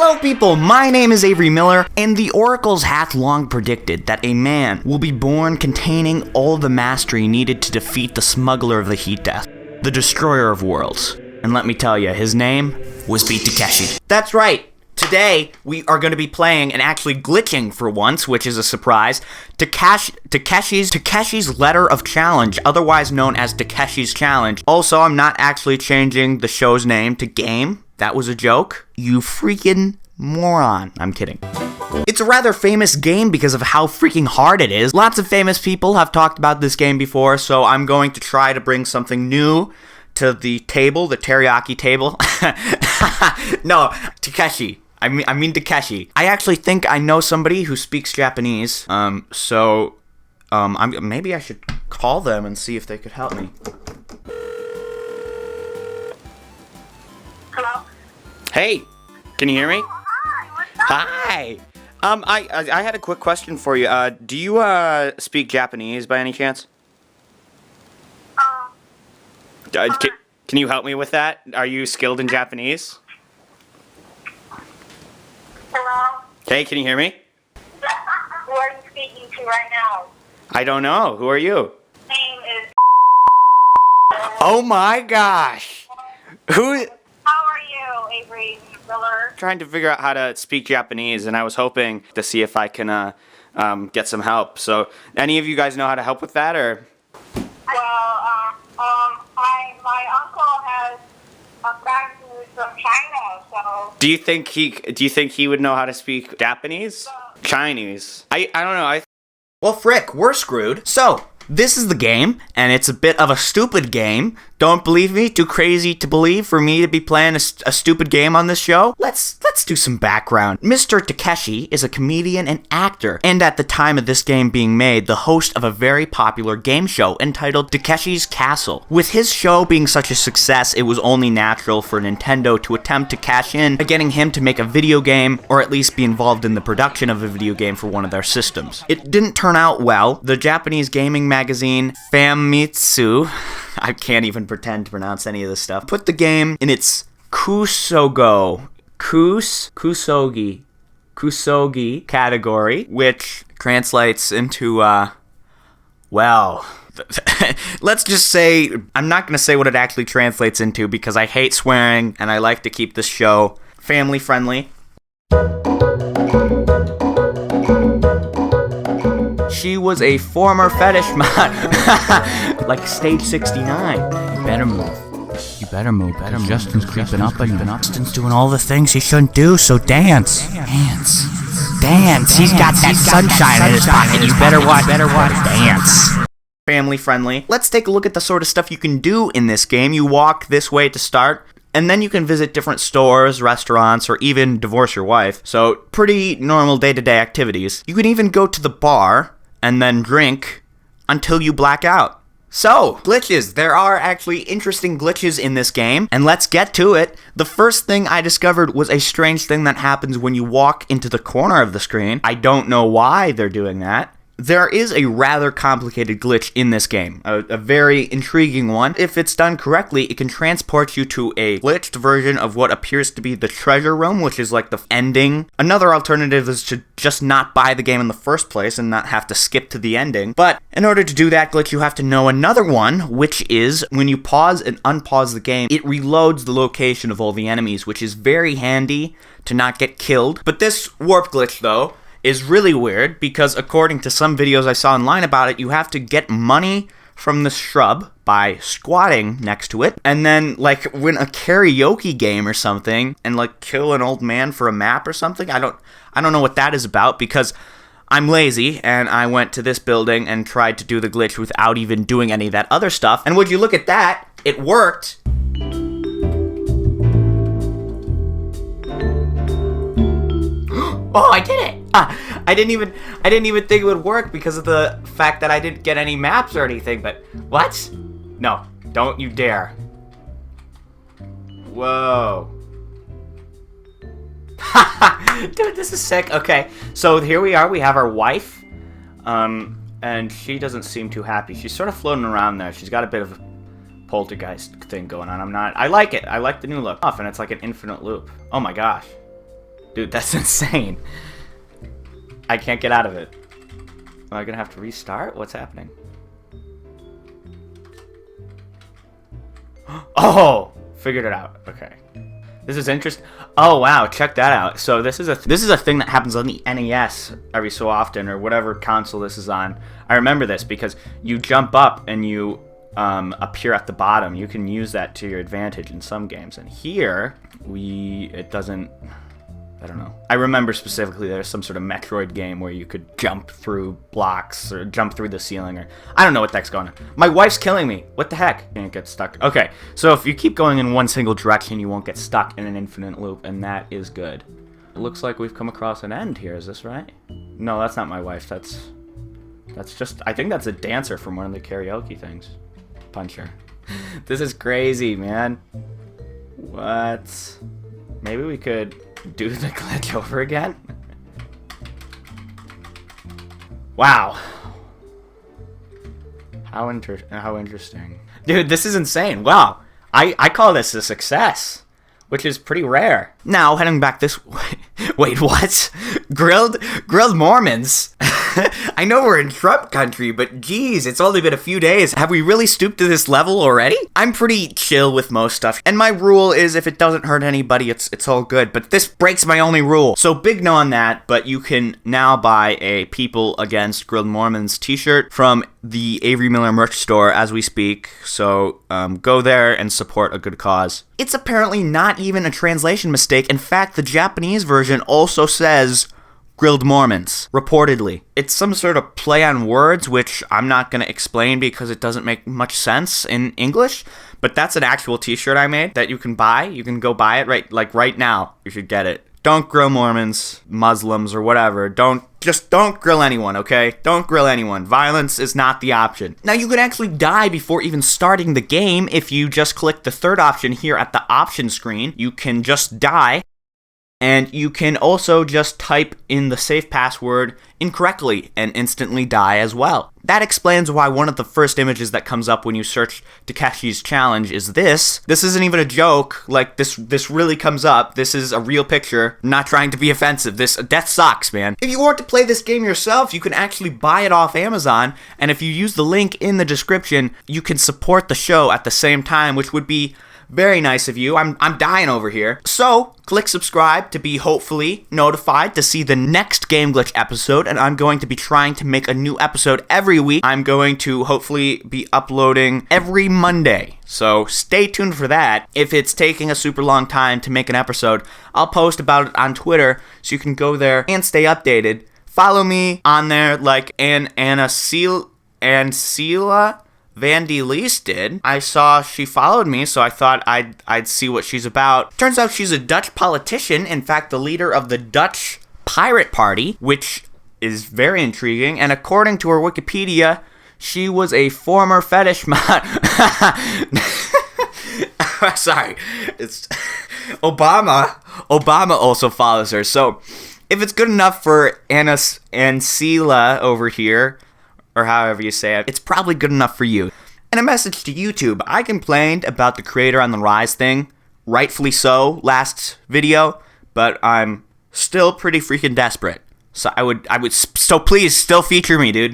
Hello people, my name is Avery Miller, and the oracles hath long predicted that a man will be born containing all the mastery needed to defeat the smuggler of the heat death, the destroyer of worlds. And let me tell you, his name was Beat Takeshi. That's right. Today, we are going to be playing and actually glitching for once, which is a surprise, Takeshi's Letter of Challenge, otherwise known as Takeshi's Challenge. Also, I'm not actually changing the show's name to Game. That was a joke. You freaking moron. I'm kidding. It's a rather famous game because of how freaking hard it is. Lots of famous people have talked about this game before, so I'm going to try to bring something new to the table, the teriyaki table. No, Takeshi. I mean Takeshi. I actually think I know somebody who speaks Japanese. Maybe I should call them and see if they could help me. Hello? Hey, can you hear me? Hi, what's up? Hi. I had a quick question for you. Do you speak Japanese by any chance? Can you help me with that? Are you skilled in Japanese? Hello? Hey, can you hear me? Who are you speaking to right now? I don't know. Who are you? Name is... Oh my gosh. Who? How are you, Avery Miller? Trying to figure out how to speak Japanese, and I was hoping to see if I can get some help. So, any of you guys know how to help with that, or? Well, my uncle has a friend who's from China, so... Do you think he would know how to speak Japanese? Chinese? I don't know. Well, frick, we're screwed. So, this is the game, and it's a bit of a stupid game. Don't believe me? Too crazy to believe for me to be playing a stupid game on this show? Let's do some background. Mr. Takeshi is a comedian and actor, and at the time of this game being made, the host of a very popular game show entitled Takeshi's Castle. With his show being such a success, it was only natural for Nintendo to attempt to cash in by getting him to make a video game, or at least be involved in the production of a video game for one of their systems. It didn't turn out well. The Japanese gaming magazine Famitsu, I can't even pretend to pronounce any of this stuff, put the game in its kusogi category, which translates into, well, let's just say, I'm not going to say what it actually translates into because I hate swearing and I like to keep this show family friendly. She was a former fetish mod, like stage 69. You better move. Justin's creeping up on you. Justin's doing all the things he shouldn't do, so dance. He's got that sunshine in his pocket. You better watch. Dance. Family friendly. Let's take a look at the sort of stuff you can do in this game. You walk this way to start, and then you can visit different stores, restaurants, or even divorce your wife. So, pretty normal day-to-day activities. You can even go to the bar and then drink until you black out. So, glitches. There are actually interesting glitches in this game, and let's get to it. The first thing I discovered was a strange thing that happens when you walk into the corner of the screen. I don't know why they're doing that. There is a rather complicated glitch in this game, a very intriguing one. If it's done correctly, it can transport you to a glitched version of what appears to be the treasure room, which is like the ending. Another alternative is to just not buy the game in the first place and not have to skip to the ending. But in order to do that glitch, you have to know another one, which is when you pause and unpause the game, it reloads the location of all the enemies, which is very handy to not get killed. But this warp glitch, though, is really weird because according to some videos I saw online about it, you have to get money from the shrub by squatting next to it and then like win a karaoke game or something and like kill an old man for a map or something. I don't know what that is about because I'm lazy and I went to this building and tried to do the glitch without even doing any of that other stuff. And would you look at that? It worked. Oh, I did it! I didn't even think it would work because of the fact that I didn't get any maps or anything, but what? No, don't you dare. Whoa. Dude, this is sick. Okay, so here we are. We have our wife, and she doesn't seem too happy. She's sort of floating around there. She's got a bit of a poltergeist thing going on. I like it. I like the new look. And it's like an infinite loop. Oh my gosh. Dude, that's insane. I can't get out of it. Am I gonna have to restart? What's happening? Oh! Figured it out. Okay. This is interesting. Oh wow, check that out. So this is a thing that happens on the NES every so often, or whatever console this is on. I remember this because you jump up and you appear at the bottom. You can use that to your advantage in some games. And here, it doesn't... I don't know. I remember specifically there's some sort of Metroid game where you could jump through blocks or jump through the ceiling, or I don't know what the heck's going on. My wife's killing me. What the heck? Can't get stuck. Okay, so if you keep going in one single direction, you won't get stuck in an infinite loop, and that is good. It looks like we've come across an end here. Is this right? No, that's not my wife. That's just... I think that's a dancer from one of the karaoke things. Punch her. This is crazy, man. What? Maybe we could do the glitch over again? Wow. How interesting. Dude, this is insane. Wow. I call this a success, which is pretty rare. Now, heading back this way. Wait, what? Grilled Mormons? I know we're in Trump country, but geez, it's only been a few days. Have we really stooped to this level already? I'm pretty chill with most stuff, and my rule is if it doesn't hurt anybody, it's all good, but this breaks my only rule. So big no on that, but you can now buy a People Against Grilled Mormons t-shirt from the Avery Miller merch store as we speak, so go there and support a good cause. It's apparently not even a translation mistake. In fact, the Japanese version also says Grilled Mormons, reportedly. It's some sort of play on words, which I'm not going to explain because it doesn't make much sense in English, but that's an actual t-shirt I made that you can buy. You can go buy it right now. You should get it. Don't grill Mormons, Muslims, or whatever. Don't grill anyone, okay? Don't grill anyone. Violence is not the option. Now, you can actually die before even starting the game if you just click the third option here at the option screen. You can just die. And you can also just type in the safe password incorrectly and instantly die as well. That explains why one of the first images that comes up when you search Takeshi's challenge is this. This isn't even a joke. Like, this really comes up. This is a real picture. I'm not trying to be offensive. That sucks, man. If you want to play this game yourself, you can actually buy it off Amazon. And if you use the link in the description, you can support the show at the same time, which would be very nice of you. I'm dying over here. So, click subscribe to be hopefully notified to see the next Game Glitch episode, and I'm going to be trying to make a new episode every week. I'm going to hopefully be uploading every Monday, so stay tuned for that. If it's taking a super long time to make an episode, I'll post about it on Twitter, so you can go there and stay updated. Follow me on there like Ancila Van de Lees did. I saw she followed me, so I thought I'd see what she's about. Turns out she's a Dutch politician, in fact, the leader of the Dutch Pirate Party, which is very intriguing, and according to her Wikipedia, she was a former fetish Sorry. It's Obama also follows her, so if it's good enough for Ancila over here, or however you say it, it's probably good enough for you. And a message to YouTube. I complained about the Creator on the Rise thing, rightfully so, last video, but I'm still pretty freaking desperate. So so please still feature me, dude.